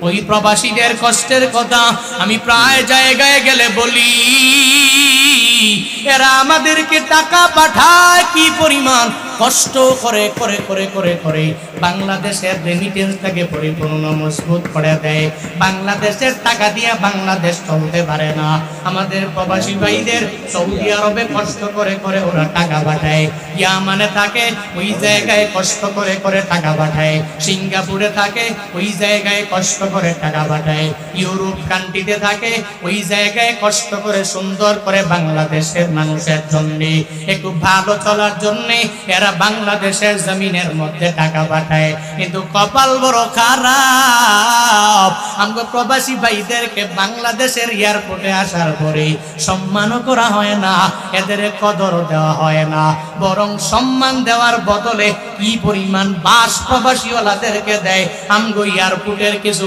ওই প্রবাসীদের কষ্টের কথা আমি প্রায় জায়গায় গেলে বলি। এরা আমাদেরকে টাকা পাঠায় কি পরিমাণ কষ্ট করে করে করে করে করে বাংলাদেশের রেমিটেন্সটাকে পরিপূর্ণ মজবুত করে দেয়। বাংলাদেশের টাকা দিয়ে বাংলাদেশ চলতে পারে না। আমাদের প্রবাসী ভাইদের সৌদি আরবে কষ্ট করে করে ওরা টাকা পাঠায়, ইয়ামানে থাকে ওই জায়গায় কষ্ট করে করে টাকা পাঠায়, সিঙ্গাপুরে থাকে ওই জায়গায় কষ্ট করে টাকা পাঠায়, ইউরোপ কান্ট্রিতে থাকে ওই জায়গায় কষ্ট করে সুন্দর করে বাংলাদেশের মানুষের জন্য একটু ভালো চলার জন্য এরা বাংলাদেশের জমিনের মধ্যে টাকা পাঠায়। কিন্তু কপাল বড় খারাপ, আমরা প্রবাসী ভাইদেরকে বাংলাদেশের এয়ারপোর্টে আসার পরে সম্মানও করা হয় না, এদের কদর দেওয়া হয় না, বরং সম্মান দেওয়ার বদলে কি পরিমাণ বাস প্রবাসীওয়ালাদেরকে দেয়। আমগো এয়ারপোর্টের কিছু